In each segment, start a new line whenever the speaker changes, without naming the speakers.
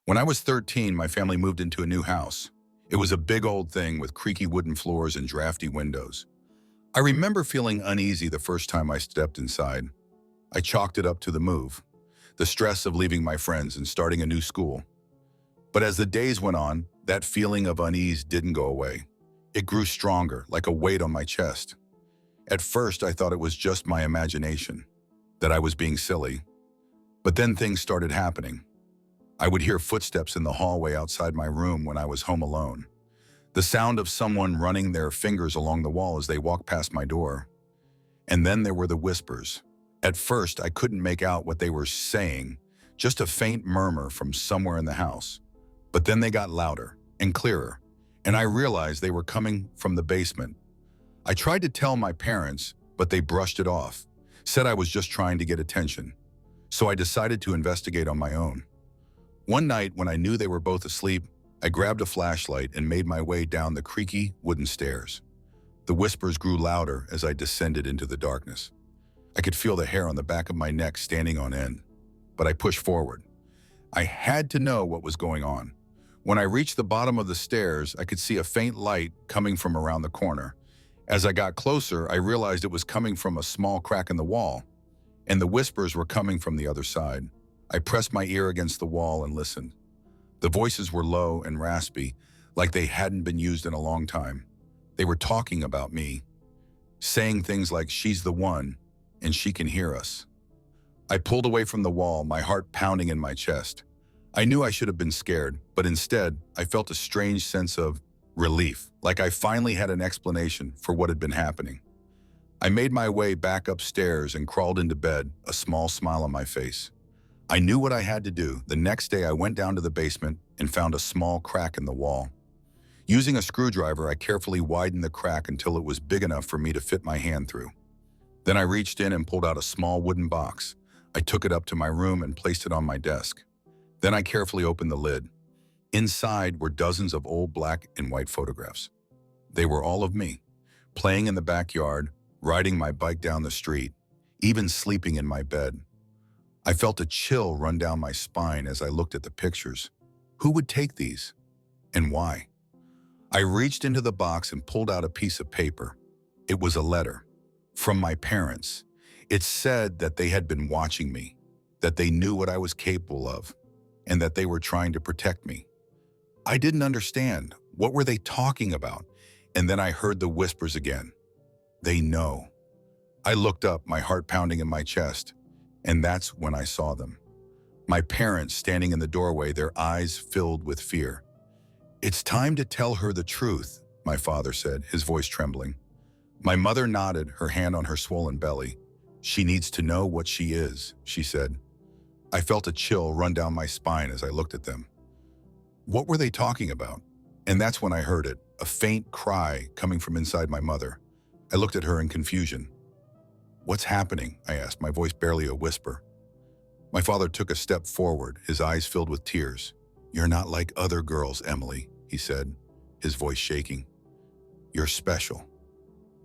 When I was 13, my family moved into a new house. It was a big old thing with creaky wooden floors and drafty windows. I remember feeling uneasy the first time I stepped inside. I chalked it up to the move, the stress of leaving my friends and starting a new school. But as the days went on, that feeling of unease didn't go away. It grew stronger, like a weight on my chest. At first, I thought it was just my imagination, that I was being silly. But then things started happening. I would hear footsteps in the hallway outside my room when I was home alone. The sound of someone running their fingers along the wall as they walked past my door. And then there were the whispers. At first, I couldn't make out what they were saying, just a faint murmur from somewhere in the house. But then they got louder and clearer, and I realized they were coming from the basement. I tried to tell my parents, but they brushed it off, said I was just trying to get attention. So I decided to investigate on my own. One night, when I knew they were both asleep, I grabbed a flashlight and made my way down the creaky wooden stairs. The whispers grew louder as I descended into the darkness. I could feel the hair on the back of my neck standing on end, but I pushed forward. I had to know what was going on. When I reached the bottom of the stairs, I could see a faint light coming from around the corner. As I got closer, I realized it was coming from a small crack in the wall, and the whispers were coming from the other side. I pressed my ear against the wall and listened. The voices were low and raspy, like they hadn't been used in a long time. They were talking about me, saying things like, "She's the one, and she can hear us." I pulled away from the wall, my heart pounding in my chest. I knew I should have been scared, but instead, I felt a strange sense of relief, like I finally had an explanation for what had been happening. I made my way back upstairs and crawled into bed, a small smile on my face. I knew what I had to do. The next day, I went down to the basement and found a small crack in the wall. Using a screwdriver, I carefully widened the crack until it was big enough for me to fit my hand through. Then I reached in and pulled out a small wooden box. I took it up to my room and placed it on my desk. Then I carefully opened the lid. Inside were dozens of old black and white photographs. They were all of me, playing in the backyard, riding my bike down the street, even sleeping in my bed. I felt a chill run down my spine as I looked at the pictures. Who would take these? And why? I reached into the box and pulled out a piece of paper. It was a letter from my parents. It said that they had been watching me, that they knew what I was capable of, and that they were trying to protect me. I didn't understand. What were they talking about? And then I heard the whispers again. They know. I looked up, my heart pounding in my chest, and that's when I saw them. My parents standing in the doorway, their eyes filled with fear. "It's time to tell her the truth," my father said, his voice trembling. My mother nodded, her hand on her swollen belly. "She needs to know what she is," she said. I felt a chill run down my spine as I looked at them. What were they talking about? And that's when I heard it, a faint cry coming from inside my mother. I looked at her in confusion. "What's happening?" I asked, my voice barely a whisper. My father took a step forward, his eyes filled with tears. "You're not like other girls, Emily," he said, his voice shaking. "You're special."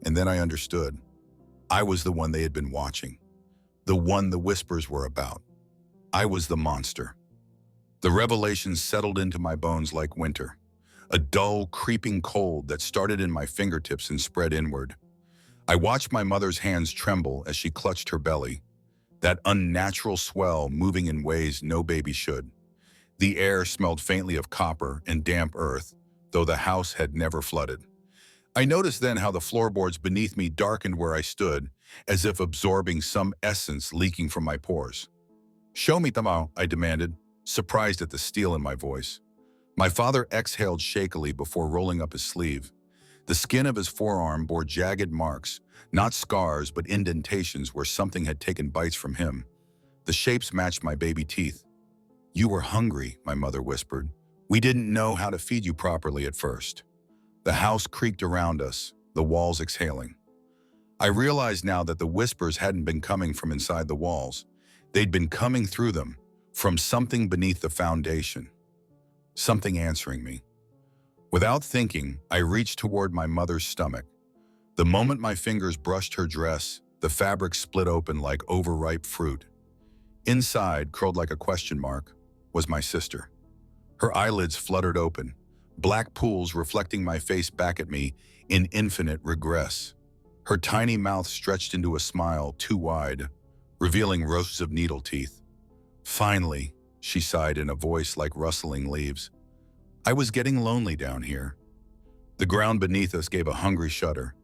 And then I understood. I was the one they had been watching, the one the whispers were about. I was the monster. The revelation settled into my bones like winter, a dull, creeping cold that started in my fingertips and spread inward. I watched my mother's hands tremble as she clutched her belly, that unnatural swell moving in ways no baby should. The air smelled faintly of copper and damp earth, though the house had never flooded. I noticed then how the floorboards beneath me darkened where I stood, as if absorbing some essence leaking from my pores. "Show me, Tamao," I demanded, surprised at the steel in my voice. My father exhaled shakily before rolling up his sleeve. The skin of his forearm bore jagged marks, not scars but indentations where something had taken bites from him. The shapes matched my baby teeth. "You were hungry," my mother whispered. "We didn't know how to feed you properly at first." The house creaked around us, the walls exhaling. I realized now that the whispers hadn't been coming from inside the walls. They'd been coming through them, from something beneath the foundation. Something answering me. Without thinking, I reached toward my mother's stomach. The moment my fingers brushed her dress, the fabric split open like overripe fruit. Inside, curled like a question mark, was my sister. Her eyelids fluttered open, black pools reflecting my face back at me in infinite regress. Her tiny mouth stretched into a smile too wide, revealing rows of needle teeth. "Finally," she sighed in a voice like rustling leaves. "I was getting lonely down here." The ground beneath us gave a hungry shudder.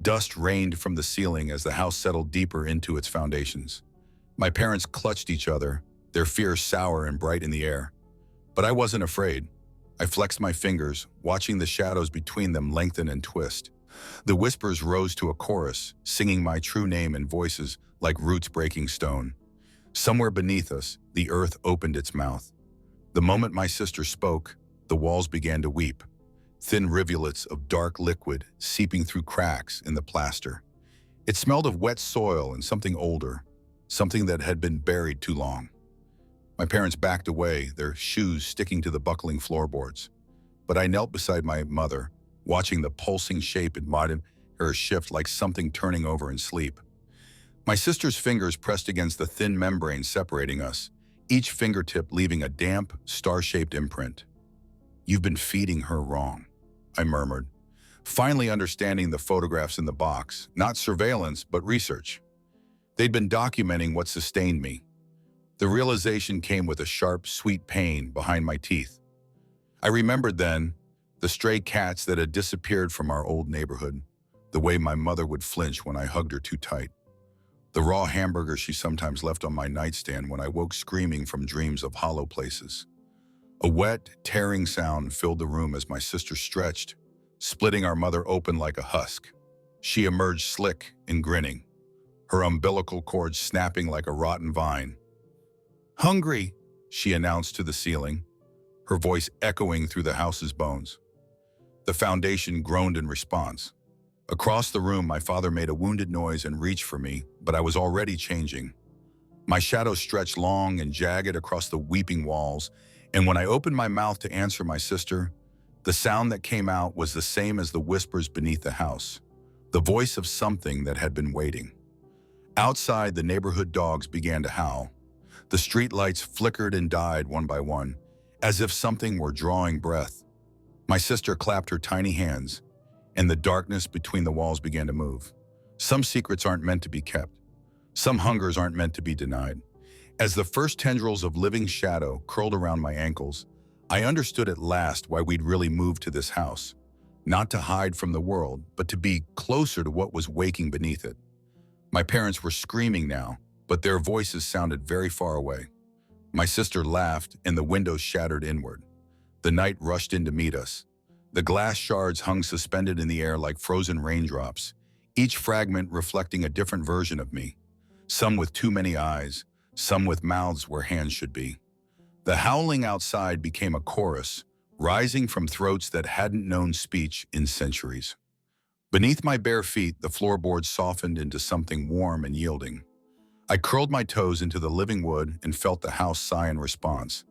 Dust rained from the ceiling as the house settled deeper into its foundations. My parents clutched each other, their fear sour and bright in the air. But I wasn't afraid. I flexed my fingers, watching the shadows between them lengthen and twist. The whispers rose to a chorus, singing my true name in voices like roots breaking stone. Somewhere beneath us, the earth opened its mouth. The moment my sister spoke, the walls began to weep, thin rivulets of dark liquid seeping through cracks in the plaster. It smelled of wet soil and something older, something that had been buried too long. My parents backed away, their shoes sticking to the buckling floorboards. But I knelt beside my mother, watching the pulsing shape in her shift like something turning over in sleep. My sister's fingers pressed against the thin membrane separating us, each fingertip leaving a damp, star-shaped imprint. "You've been feeding her wrong," I murmured, finally understanding the photographs in the box, not surveillance, but research. They'd been documenting what sustained me. The realization came with a sharp, sweet pain behind my teeth. I remembered then the stray cats that had disappeared from our old neighborhood, the way my mother would flinch when I hugged her too tight, the raw hamburger she sometimes left on my nightstand when I woke screaming from dreams of hollow places. A wet, tearing sound filled the room as my sister stretched, splitting our mother open like a husk. She emerged slick and grinning, her umbilical cord snapping like a rotten vine. "Hungry," she announced to the ceiling, her voice echoing through the house's bones. The foundation groaned in response. Across the room, my father made a wounded noise and reached for me, but I was already changing. My shadow stretched long and jagged across the weeping walls, and when I opened my mouth to answer my sister, the sound that came out was the same as the whispers beneath the house, the voice of something that had been waiting. Outside, the neighborhood dogs began to howl. The street lights flickered and died one by one, as if something were drawing breath. My sister clapped her tiny hands, and the darkness between the walls began to move. Some secrets aren't meant to be kept. Some hungers aren't meant to be denied. As the first tendrils of living shadow curled around my ankles, I understood at last why we'd really moved to this house. Not to hide from the world, but to be closer to what was waking beneath it. My parents were screaming now, but their voices sounded very far away. My sister laughed, and the windows shattered inward. The night rushed in to meet us. The glass shards hung suspended in the air like frozen raindrops, each fragment reflecting a different version of me. Some with too many eyes, some with mouths where hands should be. The howling outside became a chorus, rising from throats that hadn't known speech in centuries. Beneath my bare feet, the floorboards softened into something warm and yielding. I curled my toes into the living wood and felt the house sigh in response.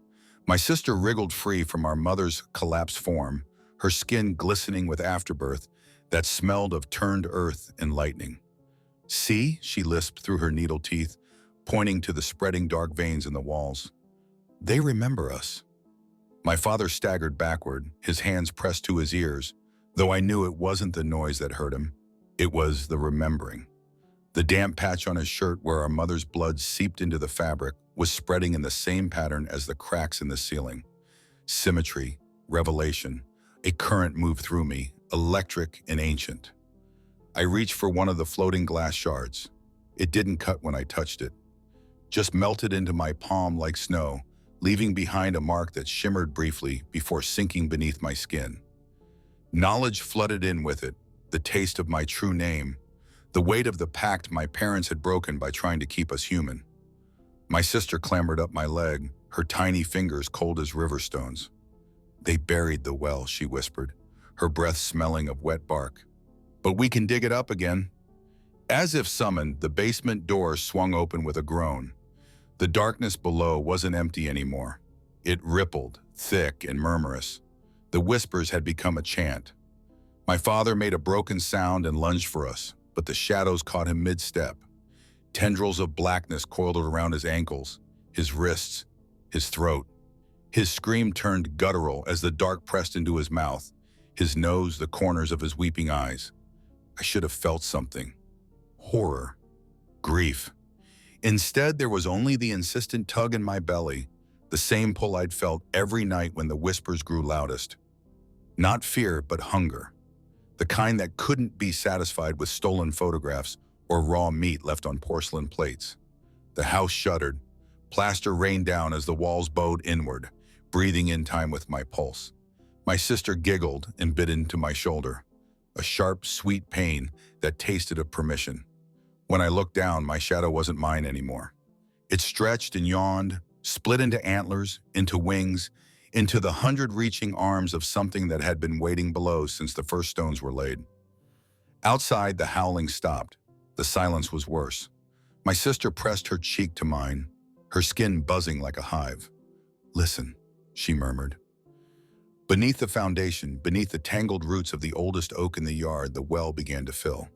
My sister wriggled free from our mother's collapsed form, her skin glistening with afterbirth that smelled of turned earth and lightning. "See," she lisped through her needle teeth, pointing to the spreading dark veins in the walls. "They remember us." My father staggered backward, his hands pressed to his ears, though I knew it wasn't the noise that hurt him. It was the remembering. The damp patch on his shirt where our mother's blood seeped into the fabric was spreading in the same pattern as the cracks in the ceiling. Symmetry, revelation, a current moved through me, electric and ancient. I reached for one of the floating glass shards. It didn't cut when I touched it, just melted into my palm like snow, leaving behind a mark that shimmered briefly before sinking beneath my skin. Knowledge flooded in with it, the taste of my true name, the weight of the pact my parents had broken by trying to keep us human. My sister clambered up my leg, her tiny fingers cold as river stones. "They buried the well," she whispered, her breath smelling of wet bark. "But we can dig it up again." As if summoned, the basement door swung open with a groan. The darkness below wasn't empty anymore. It rippled, thick and murmurous. The whispers had become a chant. My father made a broken sound and lunged for us, but the shadows caught him mid-step. Tendrils of blackness coiled around his ankles, his wrists, his throat. His scream turned guttural as the dark pressed into his mouth, his nose the corners of his weeping eyes. I should have felt something. Horror. Grief. Instead, there was only the insistent tug in my belly, the same pull I'd felt every night when the whispers grew loudest. Not fear, but hunger. The kind that couldn't be satisfied with stolen photographs or raw meat left on porcelain plates. The house shuddered. Plaster rained down as the walls bowed inward, breathing in time with my pulse. My sister giggled and bit into my shoulder, a sharp, sweet pain that tasted of permission. When I looked down, my shadow wasn't mine anymore. It stretched and yawned, split into antlers, into wings, into the 100-reaching arms of something that had been waiting below since the first stones were laid. Outside, the howling stopped. The silence was worse. My sister pressed her cheek to mine, her skin buzzing like a hive. "Listen," she murmured. Beneath the foundation, beneath the tangled roots of the oldest oak in the yard, the well began to fill.